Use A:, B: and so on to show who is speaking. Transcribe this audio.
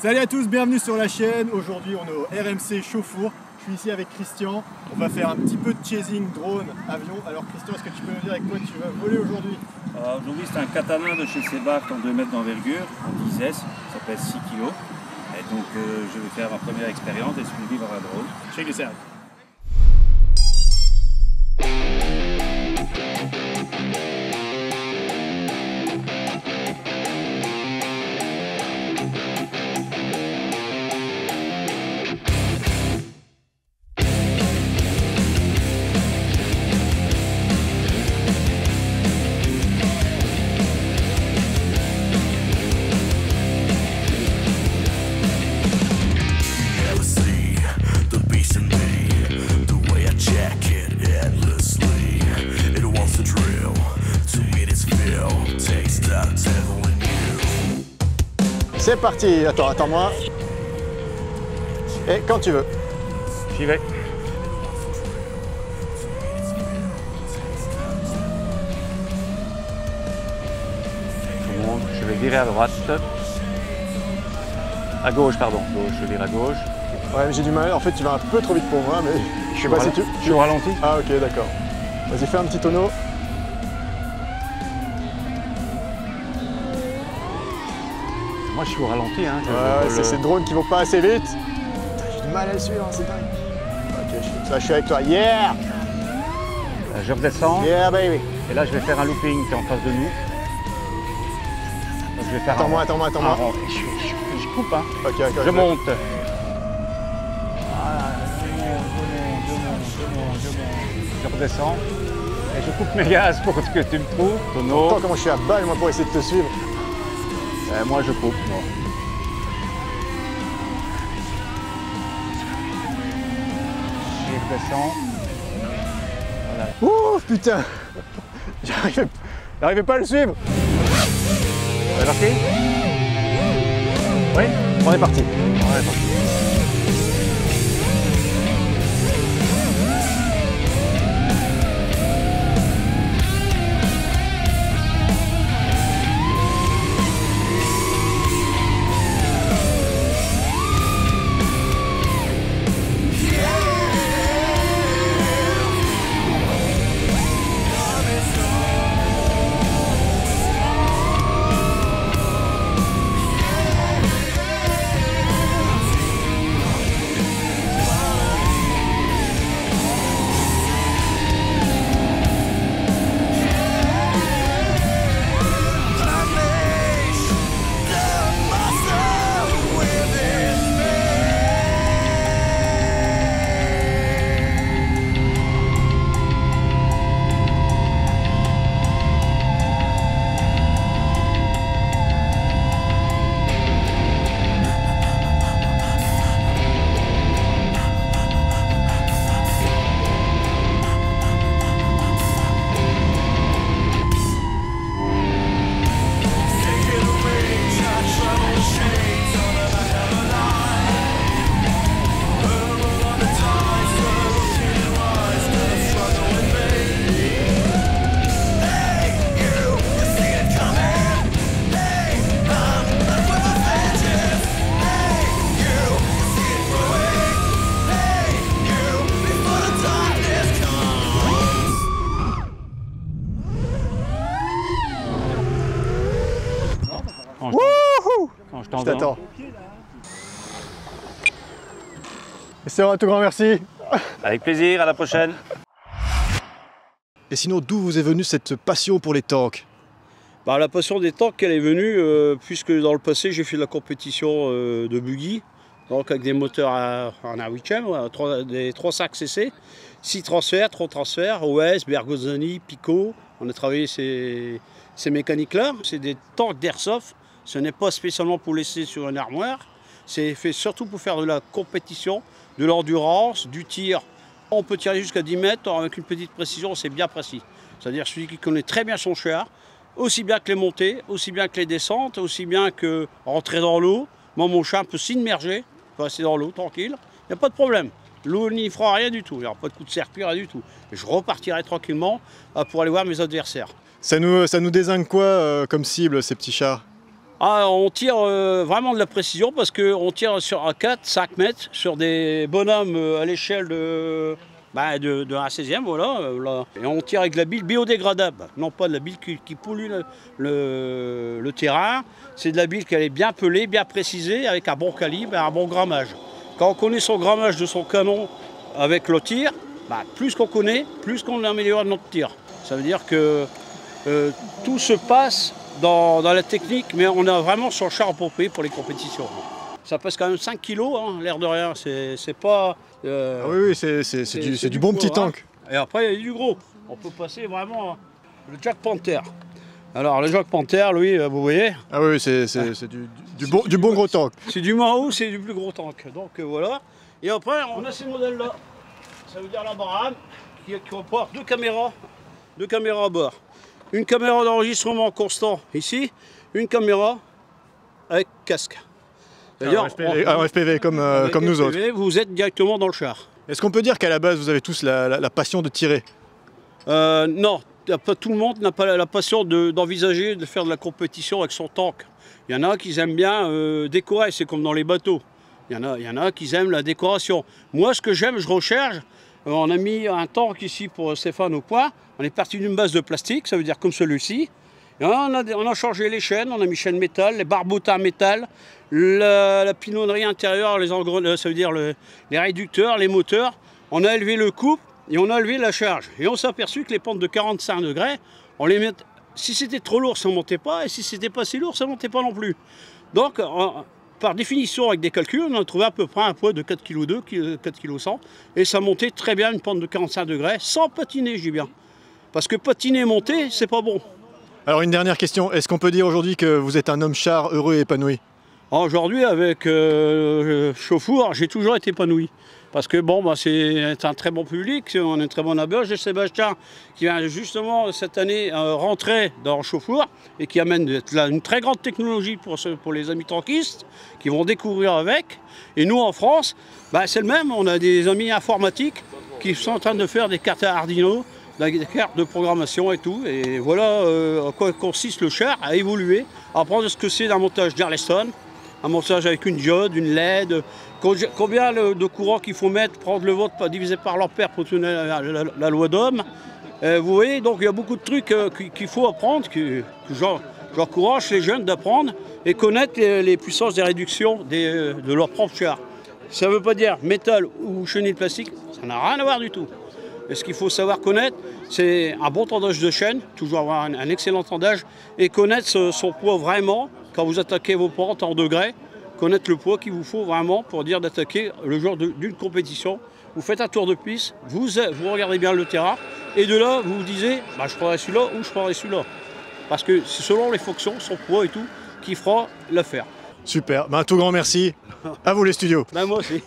A: Salut à tous, bienvenue sur la chaîne. Aujourd'hui on est au RMC Chauffour. Je suis ici avec Christian. On va faire un petit peu de chasing drone avion. Alors Christian, est-ce que tu peux nous dire avec quoi tu vas voler aujourd'hui?
B: Aujourd'hui c'est un katana de chez Sebac en 2 mètres d'envergure, en 10S, ça pèse 6 kg. Et donc je vais faire ma première expérience et suivi par un drone.
A: Check this out. C'est parti, attends-moi. Et quand tu veux.
B: J'y vais. Je vais virer à droite. À gauche, pardon. Je vire à gauche.
A: Ouais, mais j'ai du mal. En fait, tu vas un peu trop vite pour moi, mais je sais pas si tu...
B: Je suis au ralenti.
A: Ah, ok, d'accord. Vas-y, fais un petit tonneau.
B: Moi, je suis au ralenti. Hein.
A: Ouais, c'est ces drones qui vont pas assez vite. J'ai du mal à le suivre, hein, c'est dingue. Ok, je suis avec toi. Yeah!
B: Je redescends.
A: Yeah, baby.
B: Et là, je vais faire un looping qui est en face de nous. Donc, je vais faire
A: attends-moi.
B: Je coupe, hein.
A: Ok, d'accord.
B: Je monte. Je redescends. Et je coupe mes gaz pour que tu me trouves. Tonneau.
A: Attends, comment je suis à balle, moi, pour essayer de te suivre.
B: Moi, je coupe. Bon. Je redescends. Voilà.
A: Ouh, putain. J'arrivais pas à le suivre.
B: On est parti? Oui?
A: On est parti. Wouhou! Je t'attends. Et c'est un tout grand merci.
B: Avec plaisir, à la prochaine.
A: Et sinon, d'où vous est venue cette passion pour les tanks?
C: La passion des tanks, elle est venue puisque dans le passé, j'ai fait de la compétition de buggy, donc avec des moteurs en A8, des 3 CC, 6 transferts, 3 transferts, OS, Bergozzoni, Pico. On a travaillé ces mécaniques-là. C'est des tanks d'airsoft. Ce n'est pas spécialement pour laisser sur une armoire, c'est fait surtout pour faire de la compétition, de l'endurance, du tir. On peut tirer jusqu'à 10 mètres avec une petite précision, c'est bien précis. C'est-à-dire celui qui connaît très bien son char, aussi bien que les montées, aussi bien que les descentes, aussi bien que rentrer dans l'eau. Moi, mon char peut s'immerger, peut rester dans l'eau tranquille, il n'y a pas de problème. L'eau n'y fera rien du tout, il n'y aura pas de coup de circuit, rien du tout. Et je repartirai tranquillement pour aller voir mes adversaires.
A: Ça nous désigne quoi comme cible, ces petits chars?
C: On tire vraiment de la précision parce qu'on tire sur à 4, 5 mètres sur des bonhommes à l'échelle de 1/16e, voilà. Et on tire avec de la bile biodégradable, non pas de la bile qui pollue le terrain. C'est de la bile qui est bien pelée, bien précisée, avec un bon calibre et un bon grammage. Quand on connaît son grammage de son canon avec le tir, plus qu'on connaît, plus qu'on améliore notre tir. Ça veut dire que tout se passe dans la technique, mais on a vraiment son char approprié pour les compétitions. Ça pèse quand même 5 kg, l'air de rien, c'est pas...
A: oui, c'est du bon petit tank.
C: Et après, il y a du gros. On peut passer vraiment le Jack Panther. Alors, le Jack Panther, lui, vous voyez.
A: Ah oui, c'est du bon gros tank.
C: C'est du Mao, c'est du plus gros tank. Donc voilà. Et après, on a ces modèles-là. Ça veut dire la Braham qui comporte deux caméras à bord. Une caméra d'enregistrement constant ici, une caméra avec casque.
A: Un FPV comme nous autres.
C: Vous êtes directement dans le char.
A: Est-ce qu'on peut dire qu'à la base, vous avez tous la passion de tirer?
C: Non, pas tout le monde n'a pas la passion d'envisager de faire de la compétition avec son tank. Il y en a qui aiment bien décorer, c'est comme dans les bateaux. Il y en a qui aiment la décoration. Moi, ce que j'aime, je recherche. On a mis un tank ici pour Stéphane au point. On est parti d'une base de plastique, ça veut dire comme celui-ci. Et on a changé les chaînes, on a mis chaîne métal, les barbottes métal, la pinonnerie intérieure, ça veut dire les réducteurs, les moteurs. On a élevé le couple et on a élevé la charge. Et on s'est aperçu que les pentes de 45 degrés, si c'était trop lourd, ça ne montait pas, et si c'était pas si lourd, ça ne montait pas non plus. Donc, par définition, avec des calculs, on a trouvé à peu près un poids de 4,2 kg, 4,1 kg, et ça montait très bien une pente de 45 degrés, sans patiner, je dis bien. Parce que patiner et monter, c'est pas bon.
A: Alors une dernière question, est-ce qu'on peut dire aujourd'hui que vous êtes un homme char heureux et épanoui?
C: Aujourd'hui, avec Chauffour, j'ai toujours été épanoui. Parce que c'est un très bon public, on a une très bonne abord. J'ai Sébastien qui vient justement cette année rentrer dans Chauffour et qui amène une très grande technologie pour les amis tankistes qui vont découvrir avec. Et nous en France, c'est le même, on a des amis informatiques qui sont en train de faire des cartes Arduino, des cartes de programmation et tout. Et voilà en quoi consiste le char, à évoluer, à apprendre ce que c'est d'un montage Charleston, un montage avec une diode, une LED, combien de courant qu'il faut mettre, prendre le vote divisé par l'ampère pour tenir la loi d'Ohm. Vous voyez, donc il y a beaucoup de trucs qu'il faut apprendre, que j'encourage les jeunes d'apprendre et connaître les puissances des réductions de leur propre char. Ça ne veut pas dire métal ou chenille plastique, ça n'a rien à voir du tout. Et ce qu'il faut savoir connaître, c'est un bon tendage de chaîne, toujours avoir un excellent tendage, et connaître son poids vraiment quand vous attaquez vos pentes en degrés, connaître le poids qu'il vous faut vraiment pour dire d'attaquer le jour d'une compétition. Vous faites un tour de piste, vous regardez bien le terrain, et de là, vous vous disiez, je prendrai celui-là ou je prendrai celui-là. Parce que c'est selon les fonctions, son poids et tout, qui fera l'affaire.
A: Super, un tout grand merci. À vous les studios.
C: Moi aussi.